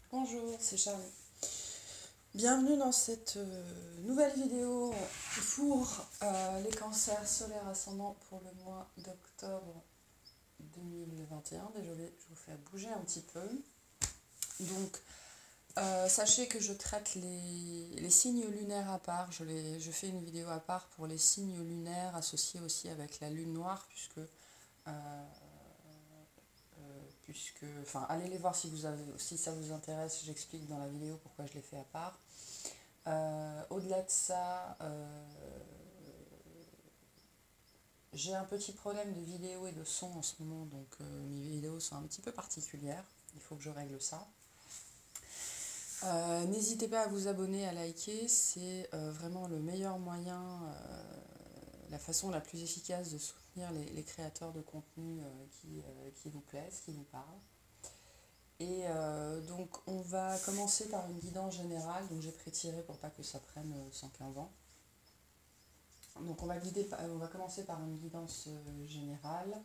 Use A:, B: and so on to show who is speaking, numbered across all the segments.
A: Bonjour, c'est Charlie. Bienvenue dans cette nouvelle vidéo pour les cancers solaires ascendants pour le mois d'octobre 2021. Désolée, je vous fais bouger un petit peu. Donc, sachez que je traite les signes lunaires à part. Je fais une vidéo à part pour les signes lunaires associés aussi avec la lune noire, enfin, allez les voir si ça vous intéresse, j'explique dans la vidéo pourquoi je les fais à part. Au-delà de ça, j'ai un petit problème de vidéo et de son en ce moment, donc mes vidéos sont un petit peu particulières, il faut que je règle ça. N'hésitez pas à vous abonner, à liker, c'est vraiment le meilleur moyen, la façon la plus efficace de soutenir les créateurs de contenu qui vous plaisent, qui vous parlent. Et donc on va commencer par une guidance générale, donc j'ai prétiré pour pas que ça prenne 115 ans. Donc on va commencer par une guidance générale.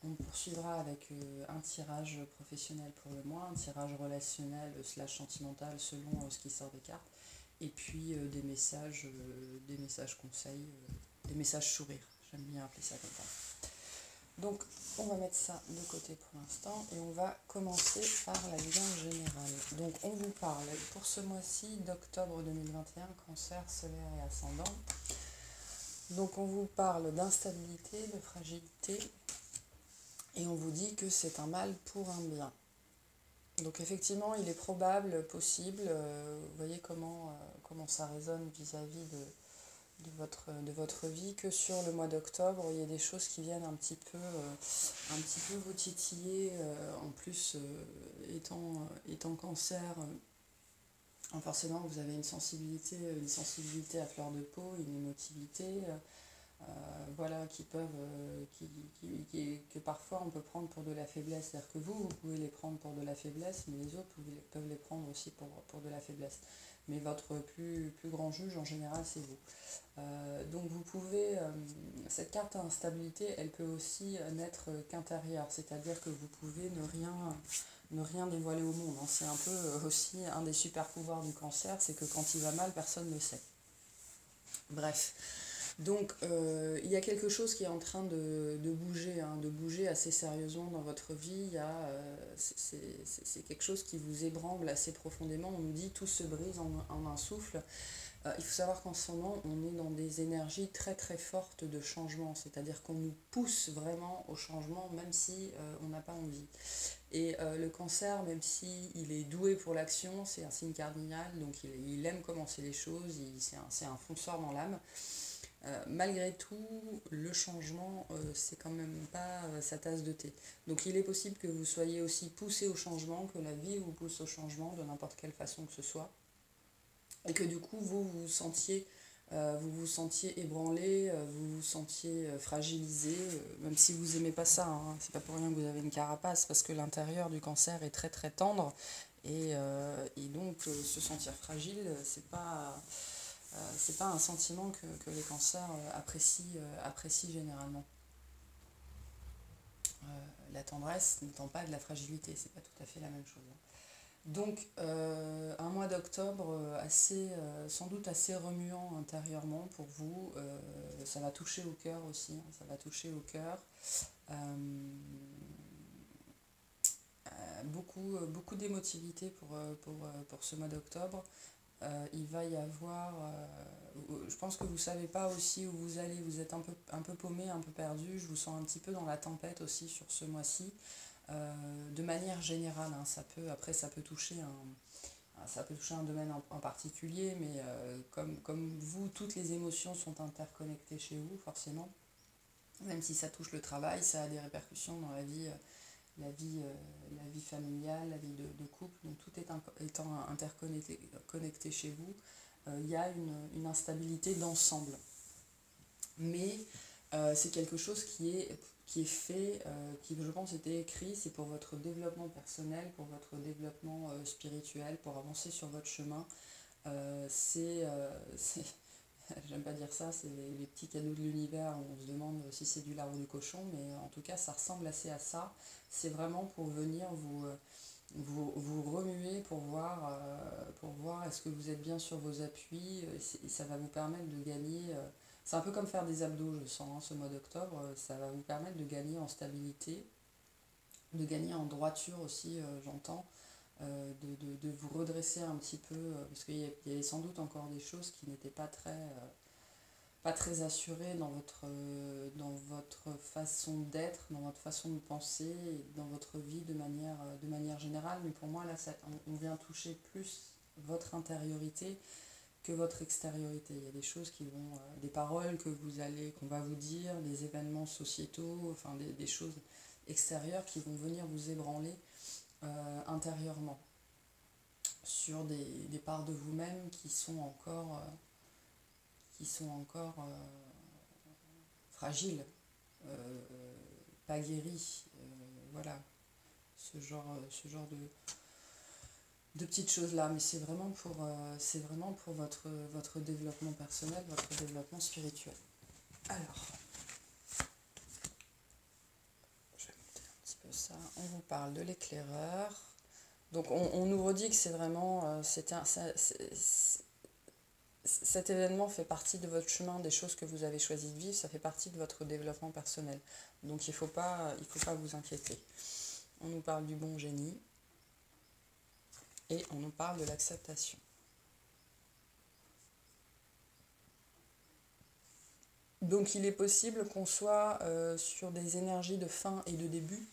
A: On poursuivra avec un tirage professionnel pour le mois, un tirage relationnel / sentimental selon ce qui sort des cartes, et puis des messages conseils, des messages sourires, j'aime bien appeler ça comme ça. Donc on va mettre ça de côté pour l'instant et on va commencer par la guidance générale. Donc on vous parle pour ce mois-ci d'octobre 2021, cancer solaire et ascendant. Donc on vous parle d'instabilité, de fragilité, et on vous dit que c'est un mal pour un bien. Donc effectivement, il est probable, possible, vous voyez comment ça résonne vis-à-vis de votre vie, que sur le mois d'octobre, il y a des choses qui viennent un petit peu vous titiller. En plus, étant cancer, forcément vous avez une sensibilité à fleur de peau, une émotivité. Voilà, que parfois on peut prendre pour de la faiblesse. C'est-à-dire que vous pouvez les prendre pour de la faiblesse, mais les autres peuvent les prendre aussi pour de la faiblesse. Mais votre plus grand juge, en général, c'est vous. Donc vous pouvez, cette carte instabilité, elle peut aussi n'être qu'intérieure, c'est-à-dire que vous pouvez ne rien dévoiler au monde. C'est un peu aussi un des super pouvoirs du cancer, c'est que quand il va mal, personne ne le sait. Bref. Donc il y a quelque chose qui est en train de bouger assez sérieusement dans votre vie. C'est quelque chose qui vous ébranle assez profondément. On nous dit tout se brise en un souffle. Il faut savoir qu'en ce moment, on est dans des énergies très très fortes de changement, c'est-à-dire qu'on nous pousse vraiment au changement, même si on n'a pas envie. Et le cancer, même s'il est doué pour l'action, c'est un signe cardinal, donc il aime commencer les choses, c'est un fonceur dans l'âme. Malgré tout, le changement, c'est quand même pas sa tasse de thé. Donc il est possible que vous soyez aussi poussé au changement, que la vie vous pousse au changement de n'importe quelle façon que ce soit. Et que du coup, vous vous sentiez ébranlé, vous vous sentiez fragilisé, même si vous n'aimez pas ça, hein, c'est pas pour rien que vous avez une carapace, parce que l'intérieur du cancer est très très tendre, et donc se sentir fragile, c'est pas un sentiment que les cancers apprécient généralement. La tendresse n'étant pas de la fragilité, c'est pas tout à fait la même chose. Donc un mois d'octobre sans doute assez remuant intérieurement pour vous. Ça va toucher au cœur aussi, hein, ça va toucher au cœur. Beaucoup d'émotivité pour ce mois d'octobre. Il va y avoir, je pense que vous ne savez pas aussi où vous allez, vous êtes un peu paumé, un peu perdu, je vous sens un petit peu dans la tempête aussi sur ce mois-ci. De manière générale, hein, ça peut toucher un domaine en particulier, mais comme vous, toutes les émotions sont interconnectées chez vous, forcément. Même si ça touche le travail, ça a des répercussions dans la vie familiale, la vie de couple, donc tout étant interconnecté chez vous, il y a une instabilité d'ensemble. Mais c'est quelque chose qui est fait, qui je pense était écrit, c'est pour votre développement personnel, pour votre développement spirituel, pour avancer sur votre chemin. J'aime pas dire ça, c'est les petits cadeaux de l'univers, on se demande si c'est du lard ou du cochon, mais en tout cas ça ressemble assez à ça. C'est vraiment pour venir vous remuez pour voir est-ce que vous êtes bien sur vos appuis, et ça va vous permettre de gagner, c'est un peu comme faire des abdos, je sens, hein, ce mois d'octobre, ça va vous permettre de gagner en stabilité, de gagner en droiture aussi, j'entends, de vous redresser un petit peu, parce qu'il y avait sans doute encore des choses qui n'étaient pas très assurées dans votre façon d'être, dans votre façon de penser, et dans votre vie de manière générale. Mais pour moi, là, on vient toucher plus votre intériorité que votre extériorité. Il y a des choses qui vont, des paroles qu'on va vous dire, des événements sociétaux, enfin des choses extérieures qui vont venir vous ébranler intérieurement sur des parts de vous-même qui sont encore fragiles, euh, pas guéries, voilà, ce genre de petites choses là, mais c'est vraiment pour votre développement personnel, votre développement spirituel. Alors, je vais monter un petit peu ça. On vous parle de l'éclaireur. Donc on nous redit que c'est vraiment, cet événement fait partie de votre chemin, des choses que vous avez choisi de vivre, ça fait partie de votre développement personnel. Donc il faut pas vous inquiéter. On nous parle du bon génie et on nous parle de l'acceptation. Donc il est possible qu'on soit sur des énergies de fin et de début,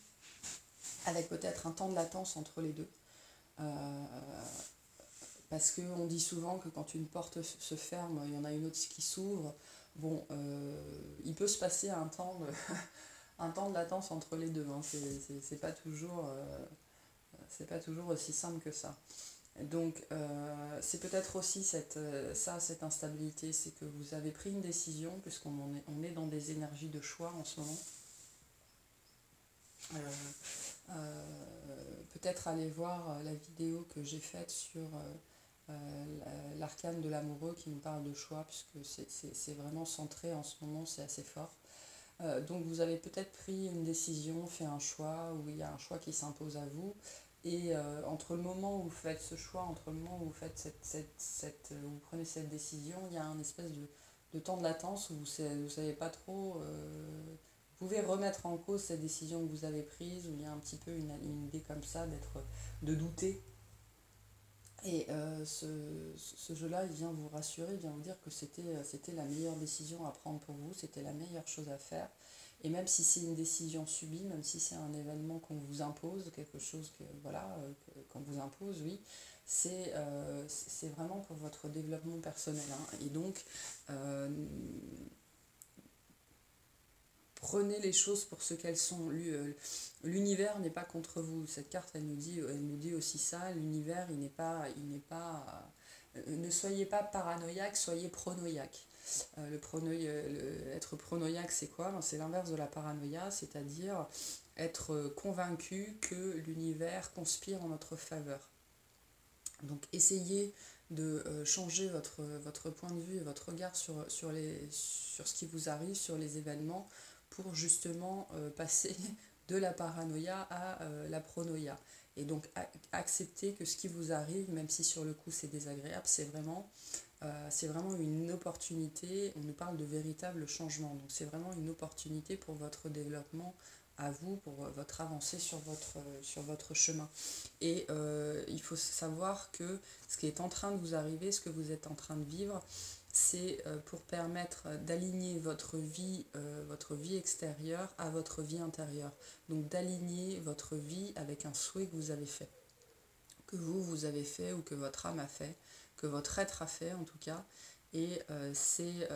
A: avec peut-être un temps de latence entre les deux. Parce qu'on dit souvent que quand une porte se ferme, il y en a une autre qui s'ouvre. Bon, il peut se passer un temps de latence entre les deux. Hein. C'est pas toujours aussi simple que ça. Donc, c'est peut-être aussi cette instabilité, c'est que vous avez pris une décision, on est dans des énergies de choix en ce moment. Peut-être aller voir la vidéo que j'ai faite sur l'arcane de l'amoureux qui nous parle de choix, puisque c'est vraiment centré en ce moment, c'est assez fort. Donc vous avez peut-être pris une décision, fait un choix, ou il y a un choix qui s'impose à vous, et entre le moment où vous faites ce choix, entre le moment où vous faites vous prenez cette décision, il y a un espèce de temps de latence où vous savez pas trop, vous pouvez remettre en cause cette décision que vous avez prise, où il y a un petit peu une idée comme ça de douter. Et ce jeu-là, il vient vous rassurer, il vient vous dire que c'était la meilleure décision à prendre pour vous, c'était la meilleure chose à faire. Et même si c'est une décision subie, même si c'est un événement qu'on vous impose, quelque chose qu'on vous impose, oui, c'est vraiment pour votre développement personnel. Hein. Et donc, prenez les choses pour ce qu'elles sont. L'univers n'est pas contre vous. Cette carte, elle nous dit aussi ça. L'univers, il n'est pas. Ne soyez pas paranoïaque, soyez pronoïaque. Être pronoïaque, c'est quoi? C'est l'inverse de la paranoïa, c'est-à-dire être convaincu que l'univers conspire en notre faveur. Donc essayez de changer votre point de vue et votre regard sur ce qui vous arrive, sur les événements, pour justement passer de la paranoïa à la pronoïa. Et donc accepter que ce qui vous arrive, même si sur le coup c'est désagréable, c'est vraiment une opportunité. On nous parle de véritable changement. Donc c'est vraiment une opportunité pour votre développement à vous, pour votre avancée sur votre chemin. Et il faut savoir que ce qui est en train de vous arriver, ce que vous êtes en train de vivre, c'est pour permettre d'aligner votre vie extérieure à votre vie intérieure. Donc d'aligner votre vie avec un souhait que vous avez fait. Que vous avez fait, ou que votre âme a fait, que votre être a fait en tout cas. Et c'est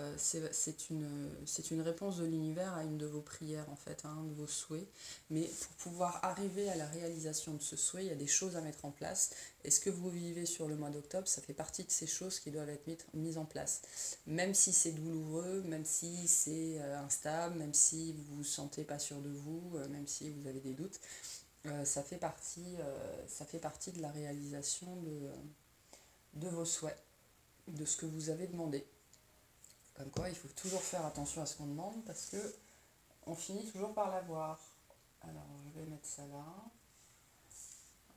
A: une réponse de l'univers à une de vos prières en fait, à un de vos souhaits. Mais pour pouvoir arriver à la réalisation de ce souhait, il y a des choses à mettre en place. Et ce que vous vivez sur le mois d'octobre, ça fait partie de ces choses qui doivent être mises en place. Même si c'est douloureux, même si c'est instable, même si vous ne vous sentez pas sûr de vous, même si vous avez des doutes, ça fait partie de la réalisation de vos souhaits, de ce que vous avez demandé. Comme quoi, il faut toujours faire attention à ce qu'on demande, parce que on finit toujours par l'avoir. Alors, je vais mettre ça là.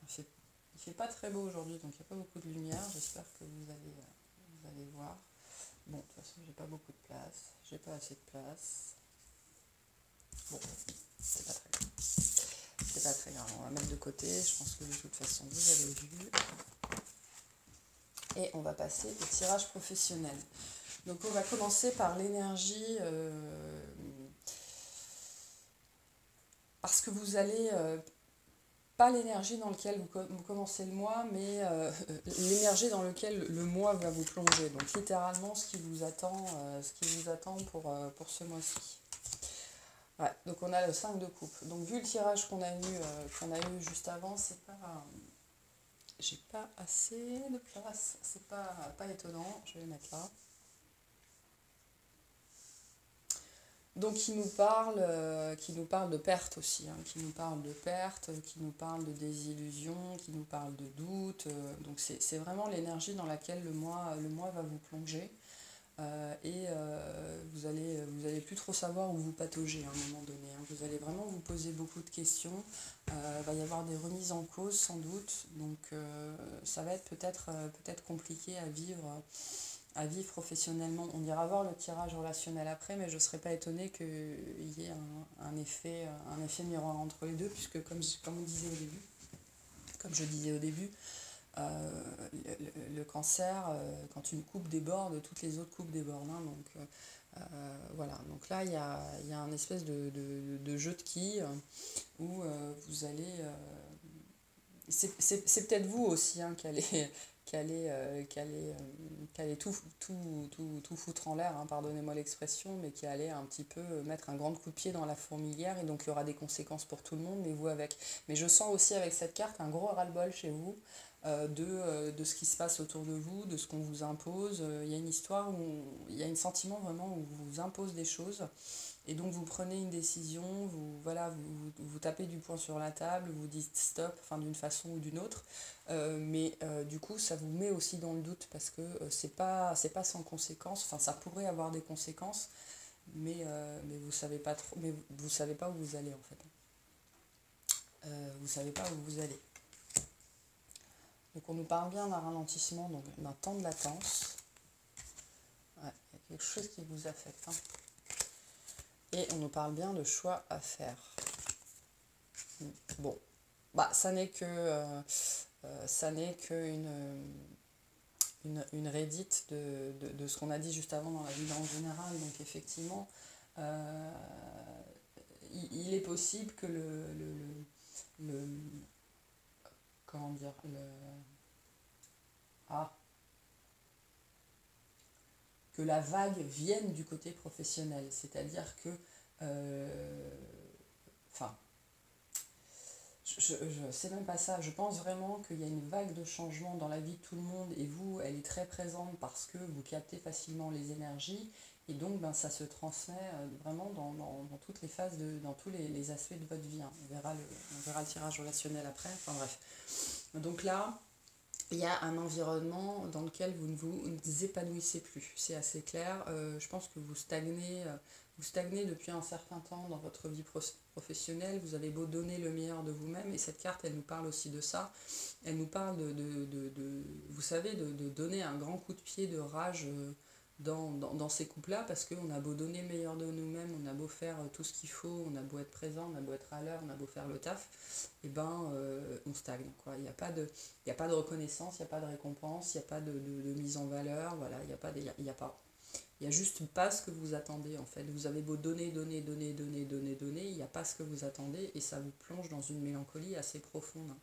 A: Il fait pas très beau aujourd'hui, donc il n'y a pas beaucoup de lumière. J'espère que vous allez voir. Bon, de toute façon, j'ai pas beaucoup de place. J'ai pas assez de place. Bon, c'est pas très grave. C'est pas très grave. On va mettre de côté. Je pense que de toute façon, vous avez vu. Et on va passer au tirage professionnel. Donc on va commencer par l'énergie, parce que vous allez, pas l'énergie dans laquelle vous commencez le mois, mais l'énergie dans laquelle le mois va vous plonger. Donc littéralement ce qui vous attend pour ce mois-ci. Ouais, donc on a le 5 de coupe. Donc vu le tirage qu'on a eu juste avant, c'est pas... J'ai pas assez de place, c'est pas étonnant, je vais le mettre là. Donc qui nous parle de perte aussi, hein, qui nous parle de perte, qui nous parle de désillusion, qui nous parle de doute. Donc c'est vraiment l'énergie dans laquelle le mois va vous plonger. Vous allez plus trop savoir où vous pataugez à un moment donné, hein. Vous allez vraiment vous poser beaucoup de questions. Il va y avoir des remises en cause sans doute. Donc ça va être peut-être compliqué à vivre professionnellement. On ira voir le tirage relationnel après, mais je ne serais pas étonnée qu'il y ait un effet miroir entre les deux, puisque comme je disais au début, le cancer, quand une coupe déborde, toutes les autres coupes débordent, hein. Donc voilà, donc là il y a un espèce de jeu de quilles où vous allez... c'est peut-être vous aussi, hein, qui allait tout foutre en l'air, hein, pardonnez-moi l'expression, mais qui allait un petit peu mettre un grand coup de pied dans la fourmilière, et donc il y aura des conséquences pour tout le monde, mais vous avec. Mais je sens aussi avec cette carte un gros ras-le-bol chez vous, de ce qui se passe autour de vous, de ce qu'on vous impose. Il y a une histoire il y a un sentiment vraiment où on vous impose des choses. Et donc vous prenez une décision, vous tapez du poing sur la table, vous dites stop, enfin d'une façon ou d'une autre, mais du coup ça vous met aussi dans le doute parce que c'est pas sans conséquence, enfin ça pourrait avoir des conséquences, mais vous savez pas trop, mais vous savez pas où vous allez en fait. Vous savez pas où vous allez. Donc on nous parle bien d'un ralentissement, donc d'un temps de latence. Ouais, il y a quelque chose qui vous affecte, hein. Et on nous parle bien de choix à faire. Bon, bah ça n'est que une rédite de ce qu'on a dit juste avant dans la vie en général. Donc effectivement, euh, il est possible que le comment dire, ah, que la vague vienne du côté professionnel. C'est-à-dire que, enfin, je sais même pas ça. Je pense vraiment qu'il y a une vague de changement dans la vie de tout le monde, et vous, elle est très présente parce que vous captez facilement les énergies, et donc ben, ça se transmet vraiment dans toutes les phases, dans tous les aspects de votre vie, hein. On verra le tirage relationnel après. Enfin bref. Donc là, il y a un environnement dans lequel vous ne vous épanouissez plus. C'est assez clair. Je pense que vous stagnez depuis un certain temps dans votre vie professionnelle. Vous avez beau donner le meilleur de vous-même, et cette carte, elle nous parle aussi de ça. Elle nous parle vous savez, de donner un grand coup de pied de rage dans ces couples-là, parce qu'on a beau donner le meilleur de nous-mêmes, on a beau faire tout ce qu'il faut, on a beau être présent, on a beau être à l'heure, on a beau faire le taf, et ben on stagne, quoi. Il y a pas de reconnaissance, il n'y a pas de récompense, il n'y a pas de mise en valeur, voilà, il y a pas. Il n'y a juste pas ce que vous attendez, en fait. Vous avez beau donner, il n'y a pas ce que vous attendez, et ça vous plonge dans une mélancolie assez profonde.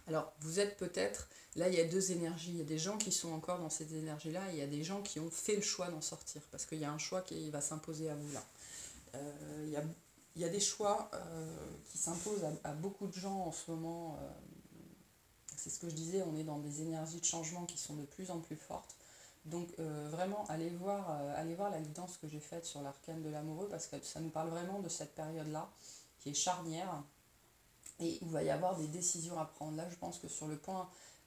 A: Alors, vous êtes peut-être... Là, il y a deux énergies. Il y a des gens qui sont encore dans cette énergie-là, et il y a des gens qui ont fait le choix d'en sortir, parce qu'il y a un choix qui va s'imposer à vous, là. Il y a des choix qui s'imposent à beaucoup de gens en ce moment. C'est ce que je disais, on est dans des énergies de changement qui sont de plus en plus fortes. Donc vraiment, allez voir la guidance que j'ai faite sur l'arcane de l'amoureux, parce que ça nous parle vraiment de cette période-là, qui est charnière, et où il va y avoir des décisions à prendre. Là, je pense que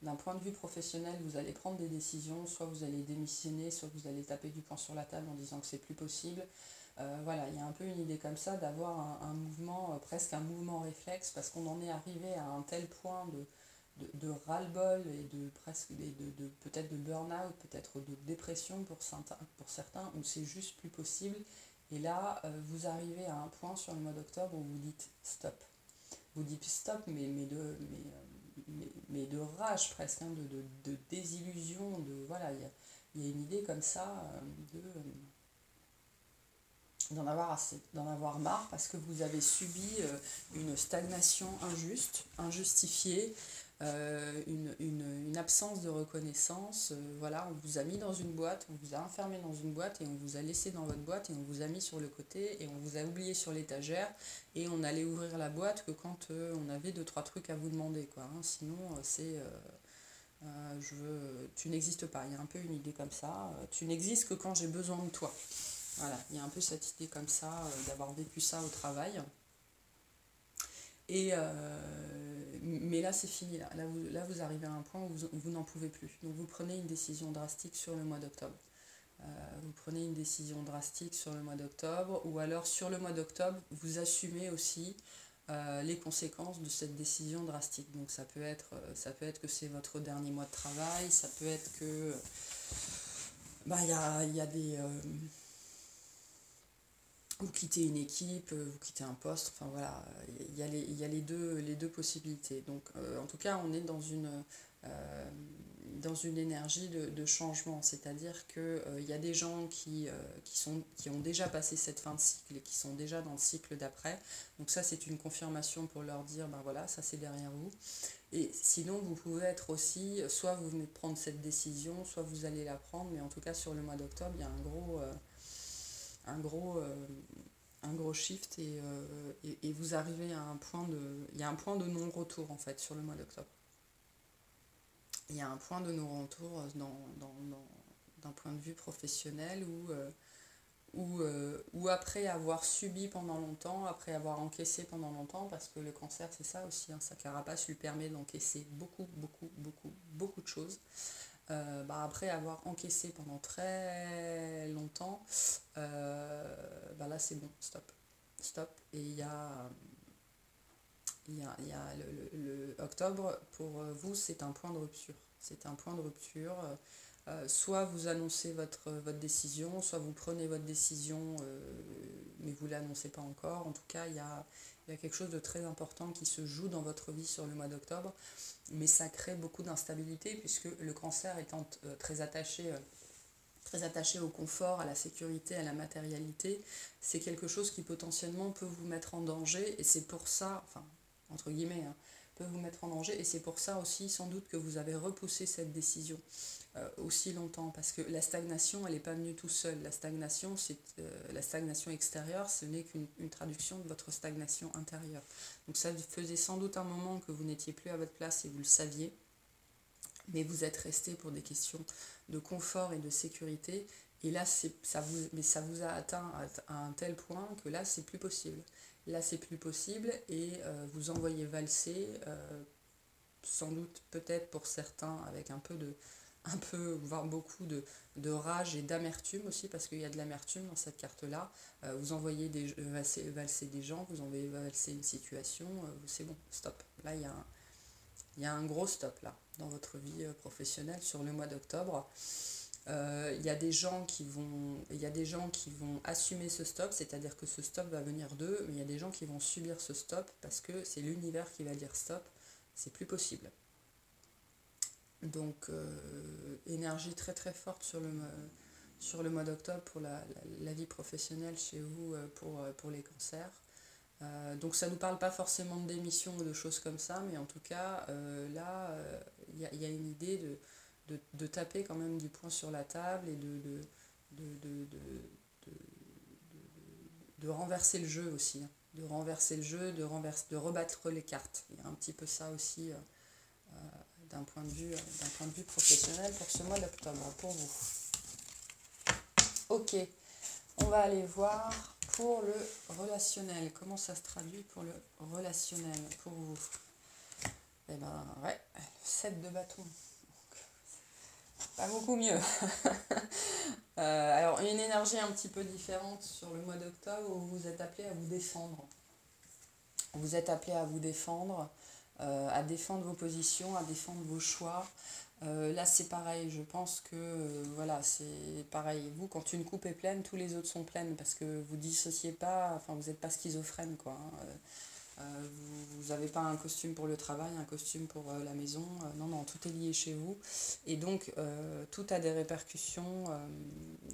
A: d'un point de vue professionnel, vous allez prendre des décisions, soit vous allez démissionner, soit vous allez taper du poing sur la table en disant que c'est plus possible. Voilà, il y a un peu une idée comme ça d'avoir un mouvement, presque un mouvement réflexe, parce qu'on en est arrivé à un tel point de ras-le-bol et de presque peut-être de burn-out, peut-être de dépression pour certains, où c'est juste plus possible. Et là, vous arrivez à un point sur le mois d'octobre où vous dites stop. Vous dites stop, mais de rage presque, hein, de désillusion, de voilà, il y a une idée comme ça d'en avoir assez, d'en avoir marre parce que vous avez subi une stagnation injuste, injustifiée, une absence de reconnaissance. Voilà, on vous a mis dans une boîte, on vous a enfermé dans une boîte et on vous a laissé dans votre boîte et on vous a mis sur le côté et on vous a oublié sur l'étagère et on allait ouvrir la boîte que quand on avait deux trois trucs à vous demander, quoi, hein. Sinon, c'est tu n'existes pas. Il y a un peu une idée comme ça. Tu n'existes que quand j'ai besoin de toi. Voilà, il y a un peu cette idée comme ça, d'avoir vécu ça au travail. Et, mais là, c'est fini. Là, vous arrivez à un point où vous n'en pouvez plus. Donc, vous prenez une décision drastique sur le mois d'octobre. Vous prenez une décision drastique sur le mois d'octobre. Ou alors, sur le mois d'octobre, vous assumez aussi les conséquences de cette décision drastique. Donc, ça peut être que c'est votre dernier mois de travail. Ça peut être que... il y a des... vous quittez une équipe, vous quittez un poste, enfin voilà, il y a les deux possibilités. Donc en tout cas, on est dans une énergie de changement, c'est-à-dire qu'il y a des gens qui ont déjà passé cette fin de cycle et qui sont déjà dans le cycle d'après. Donc ça, c'est une confirmation pour leur dire, ben voilà, ça c'est derrière vous. Et sinon, vous pouvez être aussi, soit vous venez de prendre cette décision, soit vous allez la prendre, mais en tout cas, sur le mois d'octobre, il y a un gros, un gros shift et vous arrivez à un point il y a un point de non-retour en fait sur le mois d'octobre. Il y a un point de non-retour d'un point de vue professionnel où après avoir subi pendant longtemps, après avoir encaissé pendant longtemps, parce que le cancer c'est ça aussi, hein, sa carapace lui permet d'encaisser beaucoup de choses. Après avoir encaissé pendant très longtemps, là c'est bon, stop. Stop. Et il y a octobre, pour vous, c'est un point de rupture. C'est un point de rupture. Soit vous annoncez votre décision, soit vous prenez votre décision, mais vous ne l'annoncez pas encore. En tout cas, il y a quelque chose de très important qui se joue dans votre vie sur le mois d'octobre, mais ça crée beaucoup d'instabilité puisque le cancer étant très attaché au confort, à la sécurité, à la matérialité, c'est quelque chose qui potentiellement peut vous mettre en danger et c'est pour ça, enfin, entre guillemets, hein, peut vous mettre en danger et c'est pour ça aussi sans doute que vous avez repoussé cette décision aussi longtemps parce que la stagnation, elle n'est pas venue tout seul. La stagnation extérieure, ce n'est qu'une traduction de votre stagnation intérieure. Donc ça faisait sans doute un moment que vous n'étiez plus à votre place et vous le saviez, mais vous êtes resté pour des questions de confort et de sécurité. Et là, ça vous a atteint à un tel point que là, c'est plus possible. Là, c'est plus possible et vous envoyez valser, sans doute, peut-être pour certains, avec voire beaucoup de rage et d'amertume aussi, parce qu'il y a de l'amertume dans cette carte-là. Vous envoyez valser des gens, vous envoyez valser une situation, c'est bon, stop. Là, il y a un gros stop là dans votre vie professionnelle sur le mois d'octobre. Il y a des gens qui vont assumer ce stop, c'est-à-dire que ce stop va venir d'eux, mais il y a des gens qui vont subir ce stop parce que c'est l'univers qui va dire stop, c'est plus possible. Donc énergie très très forte sur le mois d'octobre pour la vie professionnelle chez vous, pour les cancers. Donc ça ne nous parle pas forcément de démission ou de choses comme ça, mais en tout cas, là, il y a une idée de taper quand même du poing sur la table et de renverser le jeu aussi. Hein. De renverser le jeu, de rebattre les cartes. Il y a un petit peu ça aussi d'un point de vue professionnel pour ce mois d'octobre, pour vous. Ok, on va aller voir pour le relationnel. Comment ça se traduit pour le relationnel pour vous? Eh ben ouais, le 7 de bâton. Pas beaucoup mieux. Alors, une énergie un petit peu différente sur le mois d'octobre où vous êtes appelé à vous défendre. Vous êtes appelé à défendre vos positions, à défendre vos choix. Là, c'est pareil, je pense que voilà, c'est pareil. Vous, quand une coupe est pleine, tous les autres sont pleines parce que vous dissociez pas, enfin, vous n'êtes pas schizophrène, quoi. Hein. Vous n'avez pas un costume pour le travail, un costume pour la maison. Non, non, tout est lié chez vous. Et donc, tout a des répercussions.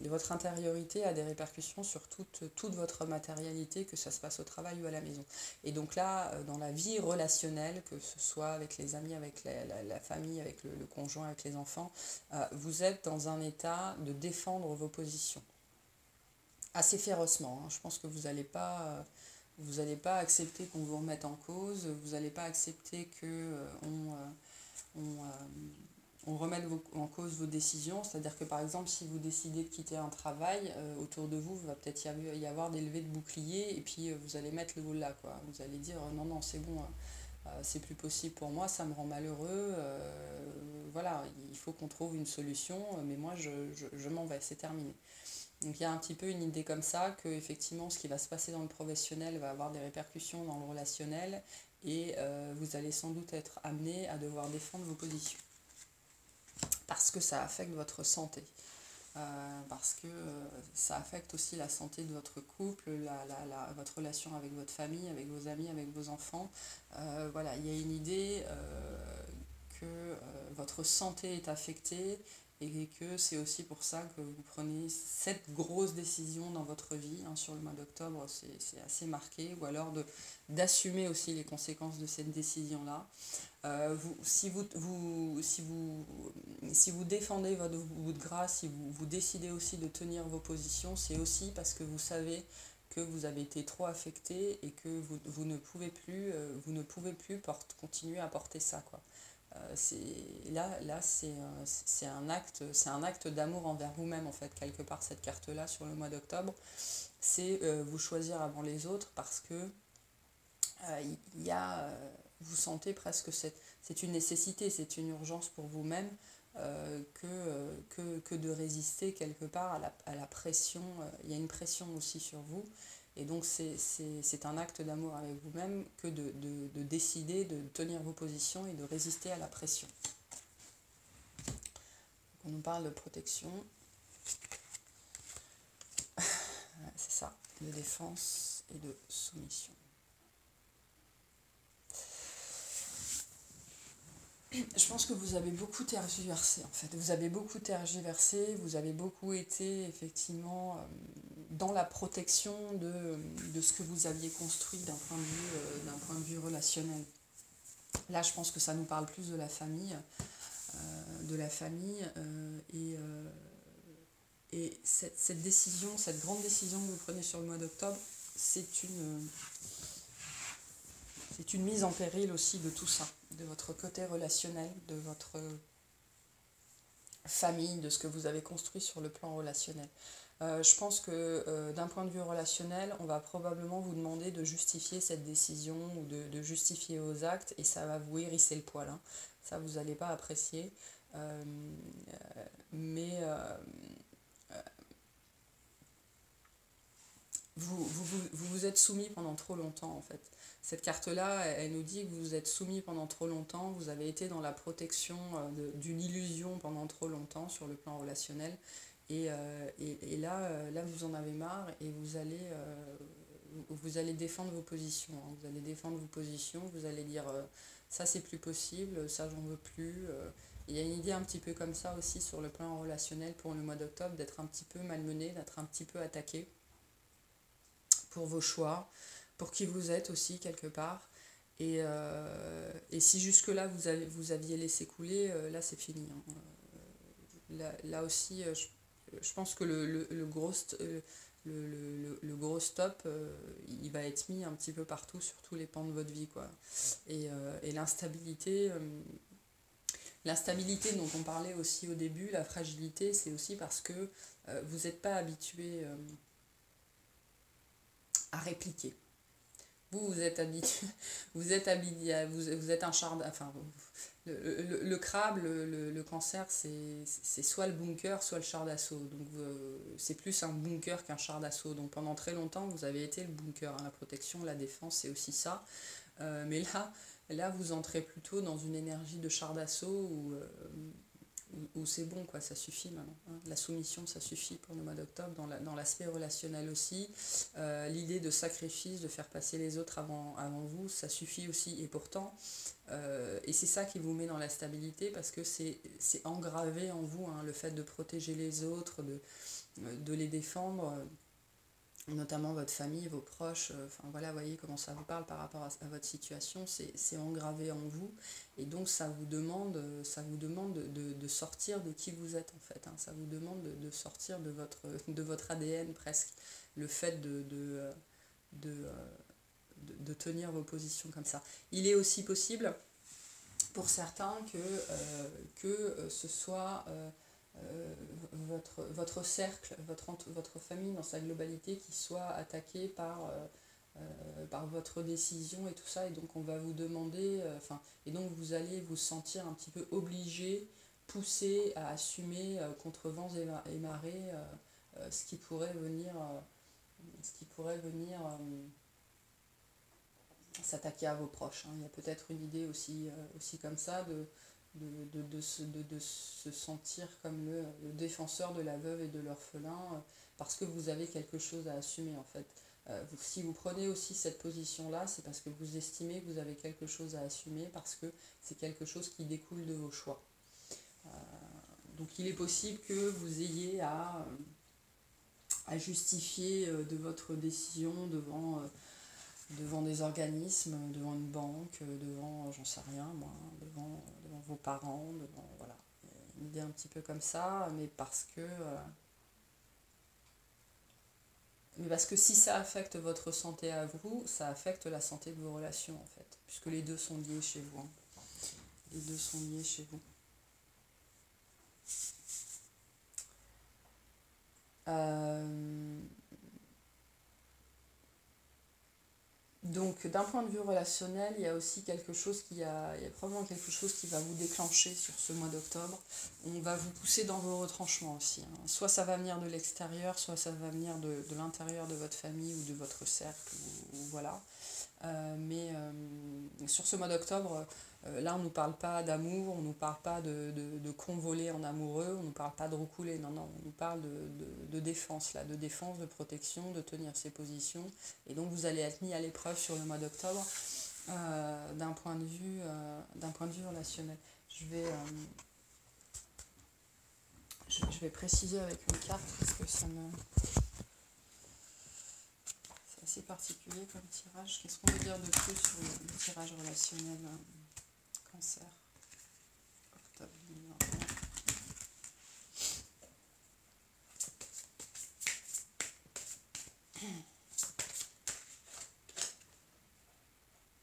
A: Votre intériorité a des répercussions sur toute votre matérialité, que ça se passe au travail ou à la maison. Et donc là, dans la vie relationnelle, que ce soit avec les amis, avec la famille, avec le conjoint, avec les enfants, vous êtes dans un état de défendre vos positions. Assez férocement. Hein. Je pense que vous n'allez pas accepter qu'on vous remette en cause, vous n'allez pas accepter on remette en cause vos décisions. C'est-à-dire que par exemple, si vous décidez de quitter un travail, autour de vous, il va peut-être y avoir des levées de boucliers et puis vous allez mettre le haut là, quoi. Vous allez dire non, non, c'est bon, c'est plus possible pour moi, ça me rend malheureux. Voilà, il faut qu'on trouve une solution, mais moi je m'en vais, c'est terminé. Donc il y a un petit peu une idée comme ça que effectivement ce qui va se passer dans le professionnel va avoir des répercussions dans le relationnel et vous allez sans doute être amené à devoir défendre vos positions parce que ça affecte votre santé. Parce que ça affecte aussi la santé de votre couple, votre relation avec votre famille, avec vos amis, avec vos enfants. Voilà, il y a une idée que votre santé est affectée et que c'est aussi pour ça que vous prenez cette grosse décision dans votre vie. Hein, sur le mois d'octobre, c'est assez marqué, ou alors d'assumer aussi les conséquences de cette décision-là. Si vous défendez votre bout de gras, si vous décidez aussi de tenir vos positions, c'est aussi parce que vous savez que vous avez été trop affecté et que vous ne pouvez plus, continuer à porter ça, quoi. Là c'est un acte d'amour envers vous-même, en fait, quelque part, cette carte-là sur le mois d'octobre. C'est vous choisir avant les autres parce que il y a, vous sentez presque c'est une nécessité, c'est une urgence pour vous-même que de résister quelque part à la pression. Il y a une pression aussi sur vous. Et donc c'est un acte d'amour avec vous-même que de décider de tenir vos positions et de résister à la pression. Donc on nous parle de protection. C'est ça, de défense et de soumission. Je pense que vous avez beaucoup tergiversé, en fait. Vous avez beaucoup tergiversé, vous avez beaucoup été effectivement dans la protection de ce que vous aviez construit d'un point de vue relationnel. Là, je pense que ça nous parle plus de la famille, et cette décision, cette grande décision que vous prenez sur le mois d'octobre, c'est une mise en péril aussi de tout ça, de votre côté relationnel, de votre famille, de ce que vous avez construit sur le plan relationnel. Je pense que d'un point de vue relationnel, on va probablement vous demander de justifier cette décision ou de justifier vos actes, et ça va vous hérisser le poil. Hein. Ça, vous n'allez pas apprécier. Mais vous êtes soumis pendant trop longtemps, en fait. Cette carte-là, elle nous dit que vous vous êtes soumis pendant trop longtemps, vous avez été dans la protection d'une illusion pendant trop longtemps sur le plan relationnel. Et là, vous en avez marre et vous allez défendre vos positions. Hein. Vous allez défendre vos positions, vous allez dire ça c'est plus possible, ça j'en veux plus. Il y a une idée un petit peu comme ça aussi sur le plan relationnel pour le mois d'octobre, d'être un petit peu malmené, d'être un petit peu attaqué pour vos choix, pour qui vous êtes aussi quelque part. Et si jusque-là vous aviez laissé couler, là c'est fini. Hein. Là aussi, je pense que le gros stop, il va être mis un petit peu partout, sur tous les pans de votre vie, quoi. Et l'instabilité dont on parlait aussi au début, la fragilité, c'est aussi parce que vous n'êtes pas habitué à répliquer. Vous êtes habitué, vous êtes un char, enfin, le crabe, le cancer, c'est soit le bunker, soit le char d'assaut. Donc c'est plus un bunker qu'un char d'assaut. Donc pendant très longtemps, vous avez été le bunker, hein. La protection, la défense, c'est aussi ça. Mais là, vous entrez plutôt dans une énergie de char d'assaut où c'est bon, quoi, ça suffit maintenant, hein. La soumission, ça suffit pour le mois d'octobre, dans l'aspect relationnel aussi. L'idée de sacrifice, de faire passer les autres avant vous, ça suffit aussi. Et pourtant, et c'est ça qui vous met dans la stabilité, parce que c'est engravé en vous, hein, le fait de protéger les autres, de les défendre, notamment votre famille, vos proches, enfin voilà, voyez comment ça vous parle par rapport à votre situation, c'est engravé en vous, et donc ça vous demande de sortir de qui vous êtes en fait, hein. Ça vous demande de sortir de votre ADN presque, le fait de, euh, de tenir vos positions comme ça. Il est aussi possible pour certains que ce soit votre cercle, votre famille dans sa globalité qui soit attaquée par votre décision et tout ça, et donc on va vous demander, et donc vous allez vous sentir un petit peu obligé, poussé à assumer contre vents et marées ce qui pourrait venir, s'attaquer à vos proches, hein. Il y a peut-être une idée aussi comme ça de se sentir comme le défenseur de la veuve et de l'orphelin, parce que vous avez quelque chose à assumer en fait. Si vous prenez aussi cette position-là, c'est parce que vous estimez que vous avez quelque chose à assumer, parce que c'est quelque chose qui découle de vos choix. Euh, donc il est possible que vous ayez à justifier de votre décision devant des organismes, devant une banque, devant, j'en sais rien moi, devant vos parents, voilà, une idée un petit peu comme ça, mais parce que si ça affecte votre santé à vous, ça affecte la santé de vos relations en fait, puisque les deux sont liés chez vous, hein. Les deux sont liés chez vous. Euh, Donc, d'un point de vue relationnel, il y a aussi il y a probablement quelque chose qui va vous déclencher sur ce mois d'octobre. On va vous pousser dans vos retranchements aussi, hein. Soit ça va venir de l'extérieur, soit ça va venir de l'intérieur de votre famille ou de votre cercle, ou voilà. Sur ce mois d'octobre, là on ne nous parle pas d'amour, on ne nous parle pas de convoler en amoureux, on ne nous parle pas de roucouler, non, non, on nous parle de défense, là, de défense, de protection, de tenir ses positions. Et donc vous allez être mis à l'épreuve sur le mois d'octobre d'un point de vue relationnel. Je vais préciser avec une carte parce que c'est assez particulier comme tirage. Qu'est-ce qu'on veut dire de plus sur le tirage relationnel cancer octobre 2021?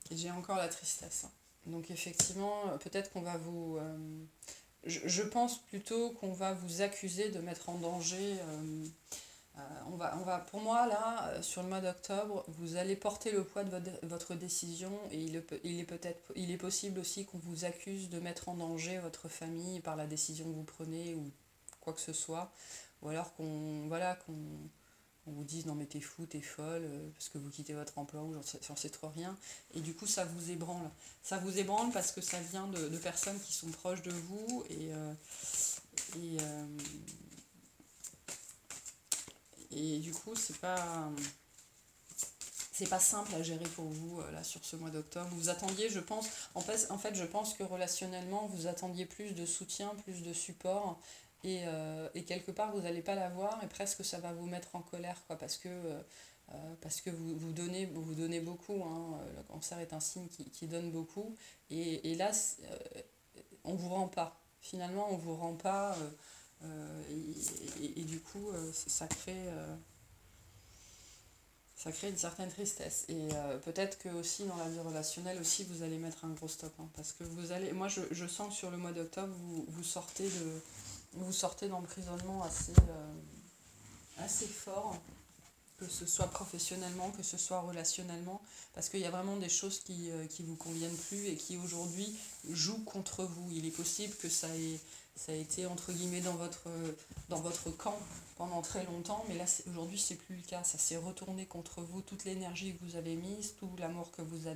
A: Et j'ai encore la tristesse, hein. Donc effectivement, peut-être qu'on va vous... je pense plutôt qu'on va vous accuser de mettre en danger... pour moi, là, sur le mois d'octobre, vous allez porter le poids de votre décision, et il est possible aussi qu'on vous accuse de mettre en danger votre famille par la décision que vous prenez ou quoi que ce soit. Ou alors qu'on vous dise non mais t'es fou, t'es folle, parce que vous quittez votre emploi ou j'en sais trop rien. Et du coup, ça vous ébranle. Ça vous ébranle parce que ça vient de personnes qui sont proches de vous et, euh, et du coup, c'est pas simple à gérer pour vous là sur ce mois d'octobre. Vous attendiez, je pense, en fait, je pense que relationnellement, vous attendiez plus de soutien, plus de support, et quelque part, vous n'allez pas l'avoir, et presque ça va vous mettre en colère, quoi, parce que vous donnez beaucoup, hein. Le cancer est un signe qui donne beaucoup, et là, on vous rend pas. Finalement, on vous rend pas, et du coup, ça crée une certaine tristesse. Et peut-être que aussi dans la vie relationnelle aussi, vous allez mettre un gros stop, hein, parce que moi je sens que sur le mois d'octobre, vous sortez d'emprisonnement assez fort, que ce soit professionnellement, que ce soit relationnellement, parce qu'il y a vraiment des choses qui vous conviennent plus et qui aujourd'hui jouent contre vous. Il est possible que ça ait été entre guillemets dans votre camp pendant très longtemps, mais là aujourd'hui c'est plus le cas. Ça s'est retourné contre vous, toute l'énergie que vous avez mise, tout l'amour que vous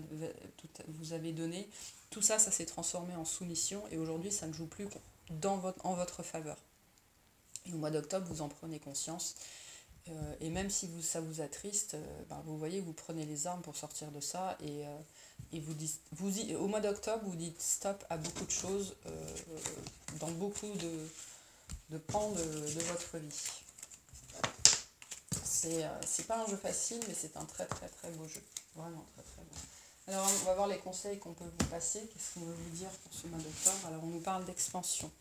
A: avez donné, tout ça, ça s'est transformé en soumission et aujourd'hui ça ne joue plus en votre faveur. Et au mois d'octobre, vous en prenez conscience. Et même si ça vous attriste, vous voyez, vous prenez les armes pour sortir de ça et au mois d'octobre, vous dites stop à beaucoup de choses dans beaucoup de pans de votre vie. C'est pas un jeu facile, mais c'est un très très très beau jeu. Vraiment très très beau. Alors on va voir les conseils qu'on peut vous passer. Qu'est-ce qu'on veut vous dire pour ce mois d'octobre? Alors on nous parle d'expansion.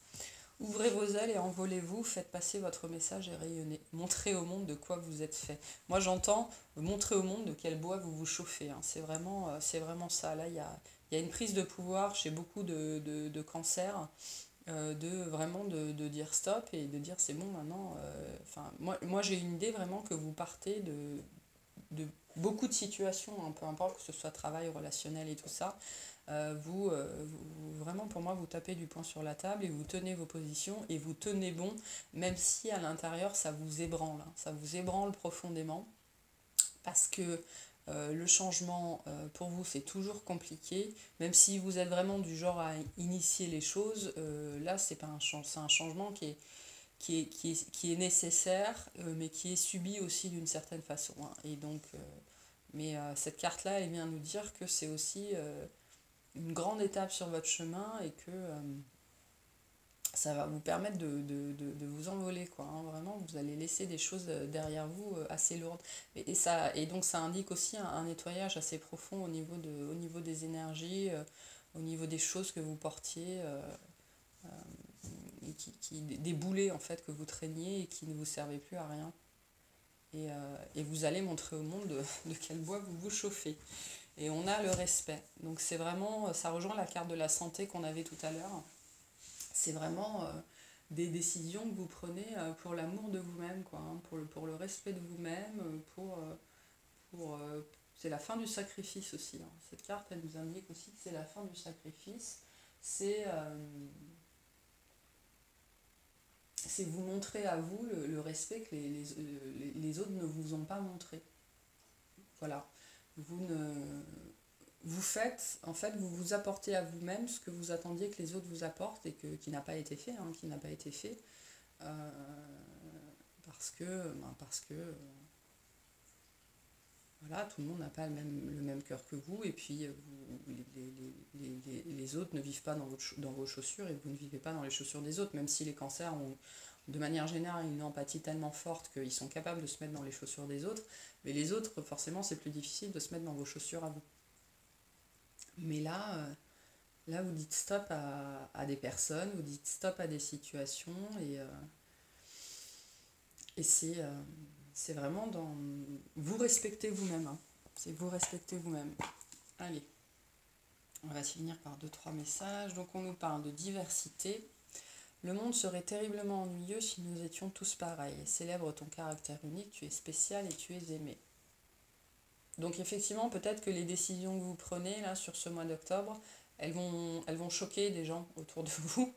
A: Ouvrez vos ailes et envolez-vous, faites passer votre message et rayonnez. Montrez au monde de quoi vous êtes fait. Moi j'entends montrer au monde de quel bois vous vous chauffez. Hein. C'est vraiment ça. Là, il y a une prise de pouvoir chez beaucoup de cancers, de dire stop et de dire c'est bon maintenant. Moi j'ai une idée vraiment que vous partez de beaucoup de situations, hein, peu importe que ce soit travail, relationnel et tout ça. Vraiment pour moi vous tapez du poing sur la table et vous tenez vos positions et vous tenez bon même si à l'intérieur ça vous ébranle, hein, ça vous ébranle profondément parce que le changement pour vous c'est toujours compliqué, même si vous êtes vraiment du genre à initier les choses, là c'est un changement qui est nécessaire mais qui est subi aussi d'une certaine façon, hein. Et donc cette carte là elle vient nous dire que c'est aussi une grande étape sur votre chemin et que ça va vous permettre de vous envoler, quoi, hein. Vraiment, vous allez laisser des choses derrière vous assez lourdes. Et donc ça indique aussi un nettoyage assez profond au niveau des énergies, au niveau des choses que vous portiez, des boulets en fait que vous traîniez et qui ne vous servaient plus à rien. Et vous allez montrer au monde de quel bois vous vous chauffez. Et on a le respect. Donc c'est vraiment, ça rejoint la carte de la santé qu'on avait tout à l'heure. C'est vraiment des décisions que vous prenez pour l'amour de vous-même, quoi, hein, pour le respect de vous-même, c'est la fin du sacrifice aussi, hein. Cette carte, elle nous indique aussi que c'est la fin du sacrifice. C'est vous montrer à vous le respect que les autres ne vous ont pas montré. Voilà. Vous faites, en fait, vous vous apportez à vous-même ce que vous attendiez que les autres vous apportent et qui n'a pas été fait, hein, qui n'a pas été fait, euh, parce que voilà, tout le monde n'a pas le même cœur que vous, et puis les autres ne vivent pas dans vos chaussures, et vous ne vivez pas dans les chaussures des autres, même si les cancers ont, de manière générale, une empathie tellement forte qu'ils sont capables de se mettre dans les chaussures des autres, mais les autres, forcément, c'est plus difficile de se mettre dans vos chaussures à vous. Mais là vous dites stop à des personnes, vous dites stop à des situations, et c'est vraiment dans... Vous respectez vous-même, hein. C'est vous respectez vous-même. Allez, on va finir par 2-3 messages. Donc on nous parle de diversité. Le monde serait terriblement ennuyeux si nous étions tous pareils. Célèbre ton caractère unique, tu es spécial et tu es aimé. Donc effectivement, peut-être que les décisions que vous prenez là sur ce mois d'octobre, elles vont choquer des gens autour de vous.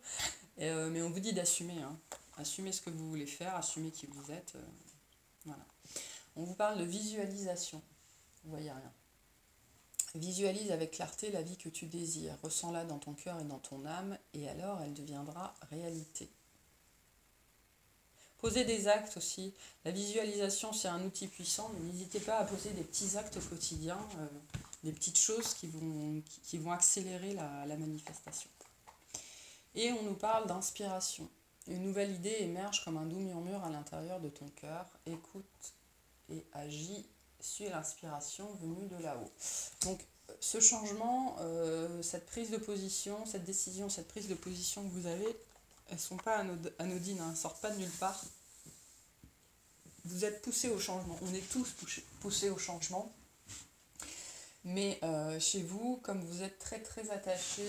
A: Mais on vous dit d'assumer, hein. Assumez ce que vous voulez faire, assumez qui vous êtes. Voilà. On vous parle de visualisation. Vous voyez rien. Visualise avec clarté la vie que tu désires. Ressens-la dans ton cœur et dans ton âme, et alors elle deviendra réalité. Poser des actes aussi. La visualisation, c'est un outil puissant, mais n'hésitez pas à poser des petits actes quotidiens, des petites choses qui vont accélérer la manifestation. Et on nous parle d'inspiration. Une nouvelle idée émerge comme un doux murmure à l'intérieur de ton cœur. Écoute et agis, suis l'inspiration venue de là-haut. Donc ce changement, cette prise de position, cette décision, cette prise de position que vous avez, elles ne sont pas anodines, hein, elles ne sortent pas de nulle part. Vous êtes poussés au changement, on est tous poussés au changement. Mais chez vous, comme vous êtes très très attaché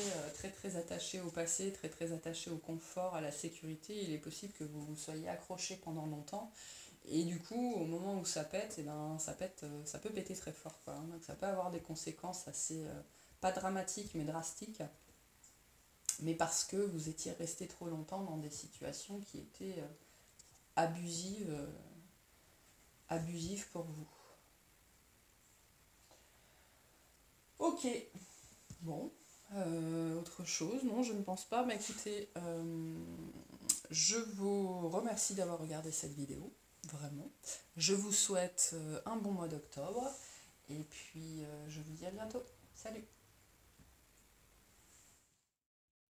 A: au passé, très très attaché au confort, à la sécurité, il est possible que vous vous soyez accroché pendant longtemps Et du coup, au moment où ça pète, et ben, ça pète, ça peut péter très fort, quoi, hein. Donc ça peut avoir des conséquences assez, pas dramatiques, mais drastiques. Mais parce que vous étiez resté trop longtemps dans des situations qui étaient abusives, abusives pour vous. Ok, bon. Autre chose, non, je ne pense pas. Mais écoutez, je vous remercie d'avoir regardé cette vidéo, vraiment. Je vous souhaite un bon mois d'octobre. Et puis, je vous dis à bientôt. Salut!